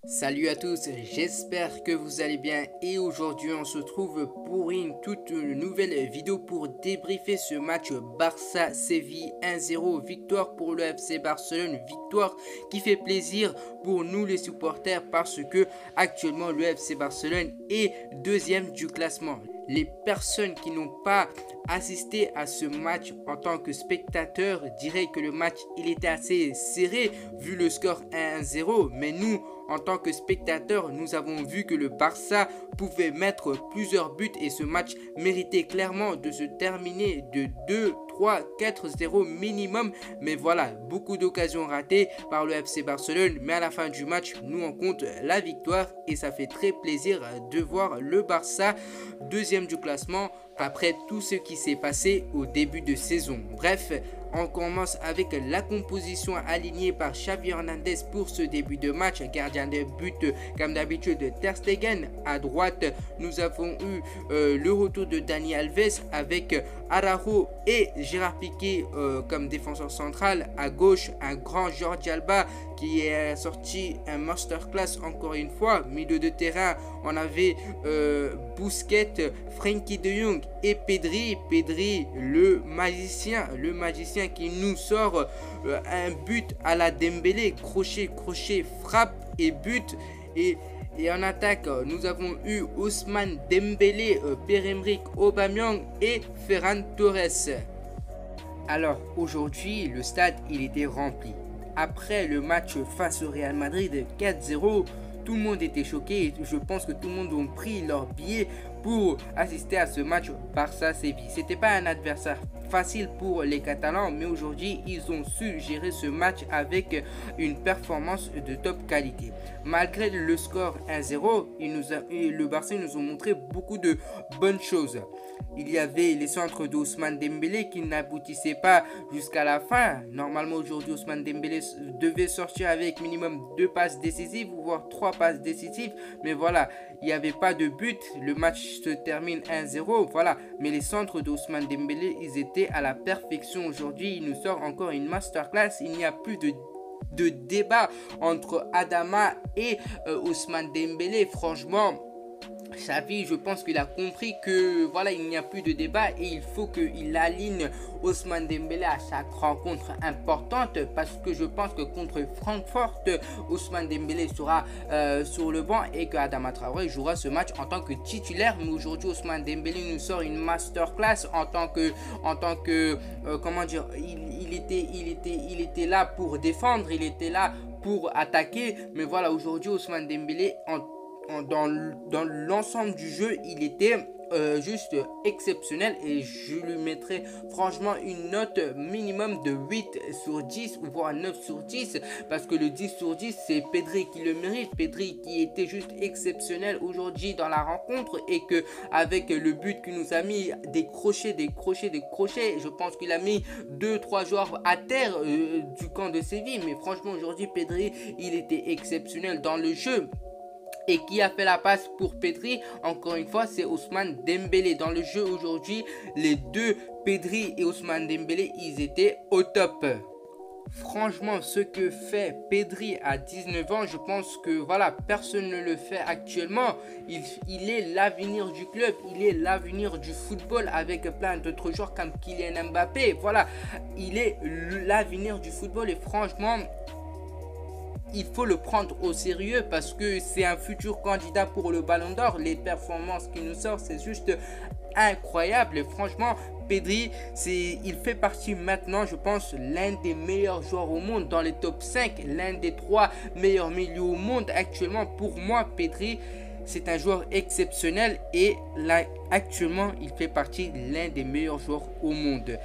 Salut à tous, j'espère que vous allez bien et aujourd'hui on se trouve pour une toute nouvelle vidéo pour débriefer ce match Barça-Séville 1-0, victoire pour le FC Barcelone, victoire qui fait plaisir pour nous les supporters parce que actuellement le FC Barcelone est deuxième du classement. Les personnes qui n'ont pas assisté à ce match en tant que spectateur diraient que le match il était assez serré vu le score 1-0, mais nous en tant que spectateurs, nous avons vu que le Barça pouvait mettre plusieurs buts et ce match méritait clairement de se terminer de 2, 3, 4-0 minimum. Mais voilà, beaucoup d'occasions ratées par le FC Barcelone. Mais à la fin du match, nous on compte la victoire et ça fait très plaisir de voir le Barça deuxième du classement après tout ce qui s'est passé au début de saison. Bref, on commence avec la composition alignée par Xavi Hernandez pour ce début de match. Gardien de but, comme d'habitude, Ter Stegen. À droite, nous avons eu le retour de Dani Alves avec Araujo et Gérard Piqué comme défenseur central. À gauche, un grand Jordi Alba qui est sorti un masterclass encore une fois. Milieu de terrain, on avait Busquets, Frenkie de Jong et Pedri. Pedri, le magicien qui nous sort un but à la Dembélé, crochet, frappe et but. Et en attaque, nous avons eu Ousmane Dembélé, Pierre-Emerick Aubameyang et Ferran Torres. Alors aujourd'hui, le stade il était rempli. Après le match face au Real Madrid 4-0, tout le monde était choqué et je pense que tout le monde a pris leur billet pour assister à ce match Barça-Séville. C'était pas un adversaire facile pour les Catalans, mais aujourd'hui ils ont su gérer ce match avec une performance de top qualité. Malgré le score 1-0, le Barça nous ont montré beaucoup de bonnes choses. Il y avait les centres d'Ousmane Dembélé qui n'aboutissaient pas jusqu'à la fin. Normalement aujourd'hui Ousmane Dembélé devait sortir avec minimum 2 passes décisives, voire 3 passes décisives. Mais voilà, il n'y avait pas de but. Le match se termine 1-0. Voilà, mais les centres d'Ousmane Dembélé, ils étaient à la perfection aujourd'hui. Il nous sort encore une masterclass. Il n'y a plus de débat entre Adama et Ousmane Dembélé. Franchement, Xavi, je pense qu'il a compris que voilà, il n'y a plus de débat et il faut qu'il aligne Ousmane Dembélé à chaque rencontre importante parce que je pense que contre Francfort, Ousmane Dembélé sera sur le banc et que Adama Traoré jouera ce match en tant que titulaire. Mais aujourd'hui, Ousmane Dembélé nous sort une masterclass en tant que comment dire, il était là pour défendre, il était là pour attaquer. Mais voilà, aujourd'hui, Ousmane Dembélé dans l'ensemble du jeu, il était juste exceptionnel et je lui mettrai franchement une note minimum de 8 sur 10 ou voire 9 sur 10 parce que le 10 sur 10 c'est Pedri qui le mérite. Pedri qui était juste exceptionnel aujourd'hui dans la rencontre et que avec le but qu'il nous a mis des crochets, je pense qu'il a mis 2-3 joueurs à terre du camp de Séville. Mais franchement aujourd'hui Pedri il était exceptionnel dans le jeu. Et qui a fait la passe pour Pedri? Encore une fois, c'est Ousmane Dembélé. Dans le jeu aujourd'hui, les deux, Pedri et Ousmane Dembélé, ils étaient au top. Franchement, ce que fait Pedri à 19 ans, je pense que voilà, personne ne le fait actuellement. Il est l'avenir du club, il est l'avenir du football avec plein d'autres joueurs comme Kylian Mbappé. Voilà, il est l'avenir du football et franchement, il faut le prendre au sérieux parce que c'est un futur candidat pour le Ballon d'Or. Les performances qu'il nous sort, c'est juste incroyable. Et franchement, Pedri, il fait partie maintenant, je pense, l'un des meilleurs joueurs au monde dans les top 5, l'un des 3 meilleurs milieux au monde actuellement. Pour moi, Pedri, c'est un joueur exceptionnel et là, actuellement, il fait partie l'un des meilleurs joueurs au monde.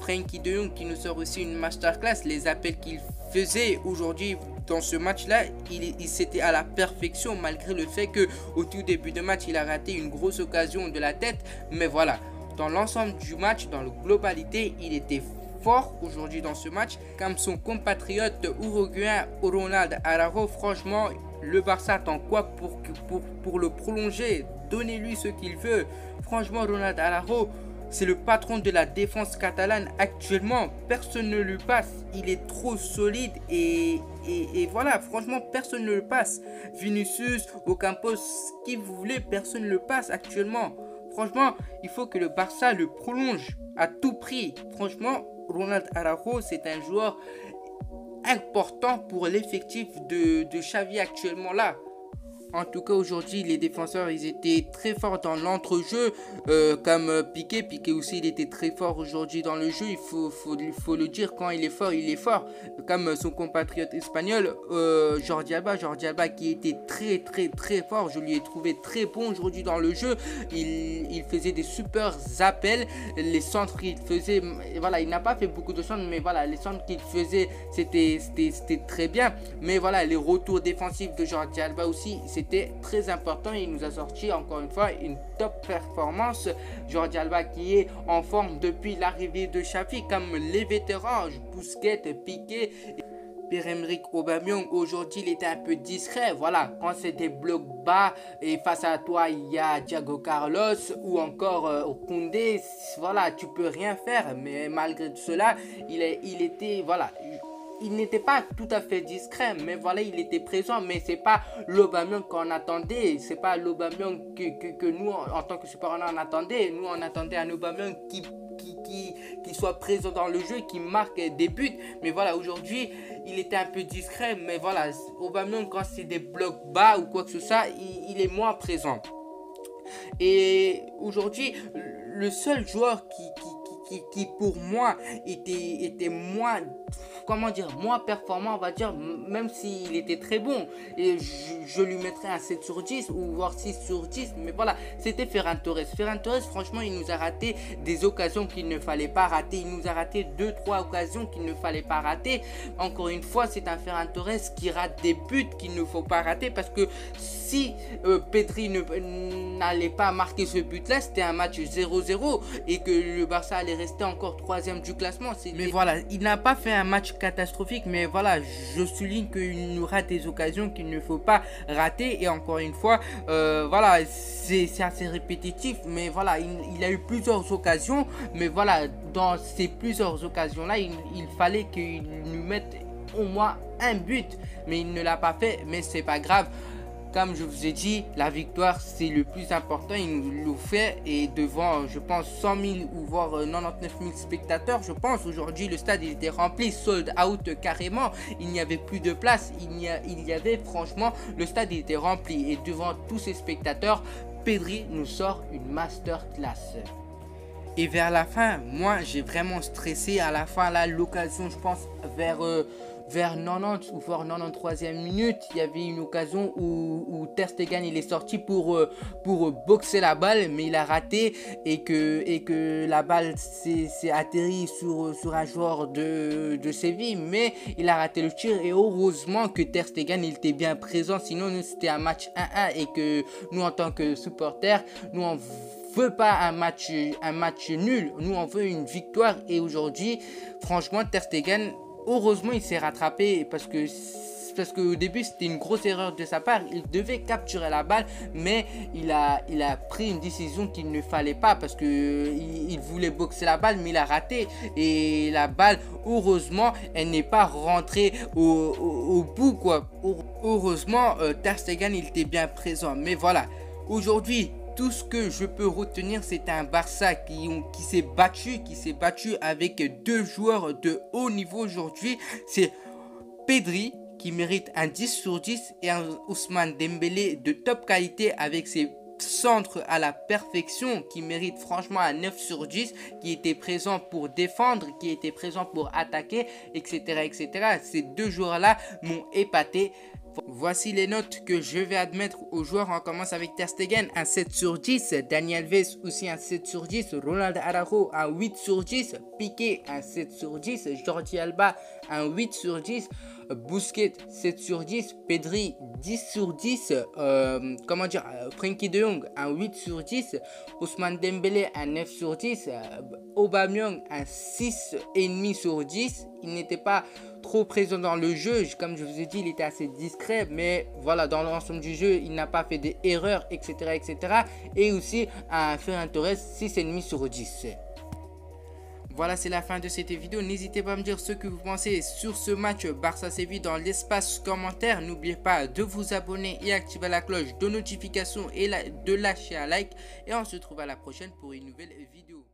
Frenkie de Jong qui nous sort aussi une masterclass. Les appels qu'il faisait aujourd'hui dans ce match-là, il s'était à la perfection malgré le fait que au tout début de match, il a raté une grosse occasion de la tête. Mais voilà, dans l'ensemble du match, dans la globalité, il était fort aujourd'hui dans ce match. Comme son compatriote uruguayen Ronald Araujo, franchement, le Barça attend quoi pour le prolonger? Donnez-lui ce qu'il veut. Franchement, Ronald Araujo, c'est le patron de la défense catalane actuellement. Personne ne le passe. Il est trop solide et voilà, franchement, personne ne le passe. Vinicius, Ocampos, qui vous voulez, personne ne le passe actuellement. Franchement, il faut que le Barça le prolonge à tout prix. Franchement, Ronald Araujo, c'est un joueur important pour l'effectif de Xavi actuellement là. En tout cas, aujourd'hui, les défenseurs, ils étaient très forts dans l'entrejeu, comme Piqué. Piqué aussi, il était très fort aujourd'hui dans le jeu. Il faut le dire, quand il est fort, il est fort. Comme son compatriote espagnol, Jordi Alba qui était très fort. Je lui ai trouvé très bon aujourd'hui dans le jeu. Il faisait des super appels. Les centres qu'il faisait, voilà, il n'a pas fait beaucoup de centres, mais voilà, les centres qu'il faisait, c'était très bien. Mais voilà, les retours défensifs de Jordi Alba aussi, c'était très important. Il nous a sorti encore une fois une top performance. Jordi Alba qui est en forme depuis l'arrivée de Xavi, comme les vétérans Busquets, Piqué, Pierre-Emerick Aubameyang. Aujourd'hui il était un peu discret, voilà, quand c'est des blocs bas et face à toi il y a Diego Carlos ou encore Koundé, voilà, tu peux rien faire. Mais malgré cela il était, voilà, il n'était pas tout à fait discret, mais voilà, il était présent. Mais c'est pas l'Aubameyang qu'on attendait. C'est pas l'Aubameyang que nous, en tant que supporters, on attendait. Nous, on attendait un Aubameyang qui soit présent dans le jeu, qui marque des buts. Mais voilà, aujourd'hui, il était un peu discret. Mais voilà, Aubameyang, quand c'est des blocs bas ou quoi que ce soit, il est moins présent. Et aujourd'hui, le seul joueur qui pour moi était moins, comment dire, moins performant, on va dire, même s'il était très bon, et je lui mettrais un 7 sur 10 ou voire 6 sur 10, mais voilà, c'était Ferran Torres. Ferran Torres, franchement, il nous a raté des occasions qu'il ne fallait pas rater. Il nous a raté 2-3 occasions qu'il ne fallait pas rater. Encore une fois, c'est un Ferran Torres qui rate des buts qu'il ne faut pas rater, parce que si Pedri n'allait pas marquer ce but-là, c'était un match 0-0 et que le Barça allait rester encore 3e du classement. Mais voilà, il n'a pas fait un match catastrophique, mais voilà, je souligne qu'il nous rate des occasions qu'il ne faut pas rater. Et encore une fois, voilà, c'est assez répétitif, mais voilà, il a eu plusieurs occasions, mais voilà, dans ces plusieurs occasions-là, il fallait qu'il nous mette au moins un but, mais il ne l'a pas fait. Mais c'est pas grave. Comme je vous ai dit, la victoire c'est le plus important, il nous le fait, et devant, je pense, 100 000 ou voire 99 000 spectateurs, je pense. Aujourd'hui le stade il était rempli, sold out carrément, il n'y avait plus de place, il y avait franchement, le stade il était rempli, et devant tous ces spectateurs, Pedri nous sort une masterclass. Et vers la fin, moi j'ai vraiment stressé. À la fin là, l'occasion, je pense vers 90 ou voire 93e minute, il y avait une occasion où Ter Stegen il est sorti pour boxer la balle, mais il a raté, et que la balle s'est atterri sur un joueur de Séville, mais il a raté le tir. Et heureusement que Ter Stegen il était bien présent, sinon c'était un match 1-1, et que nous en tant que supporters, nous on veut pas un match nul, nous on veut une victoire. Et aujourd'hui franchement Ter Stegen, heureusement il s'est rattrapé, parce qu'au début c'était une grosse erreur de sa part. Il devait capturer la balle, mais il a pris une décision qu'il ne fallait pas, parce que il voulait boxer la balle, mais il a raté, et la balle, heureusement, elle n'est pas rentrée au bout quoi. Heureusement Ter Stegen il était bien présent. Mais voilà, aujourd'hui tout ce que je peux retenir, c'est un Barça qui s'est battu avec deux joueurs de haut niveau aujourd'hui. C'est Pedri qui mérite un 10 sur 10 et un Ousmane Dembélé de top qualité avec ses centre à la perfection qui mérite franchement un 9 sur 10, qui était présent pour défendre, qui était présent pour attaquer, etc. Ces deux joueurs là m'ont épaté. Voici les notes que je vais admettre aux joueurs. On commence avec Ter Stegen, un 7 sur 10. Dani Alves aussi un 7 sur 10. Ronald Araujo un 8 sur 10. Piqué un 7 sur 10. Jordi Alba un 8 sur 10. Busquets 7 sur 10, Pedri 10 sur 10, Frenkie de Jong un 8 sur 10, Ousmane Dembélé un 9 sur 10, Aubameyang un 6,5 sur 10. Il n'était pas trop présent dans le jeu, comme je vous ai dit, il était assez discret, mais voilà, dans l'ensemble du jeu, il n'a pas fait des erreurs, etc. Et aussi un Ferran Torres 6,5 sur 10. Voilà, c'est la fin de cette vidéo. N'hésitez pas à me dire ce que vous pensez sur ce match Barça-Séville dans l'espace commentaire. N'oubliez pas de vous abonner et activer la cloche de notification et de lâcher un like. Et on se retrouve à la prochaine pour une nouvelle vidéo.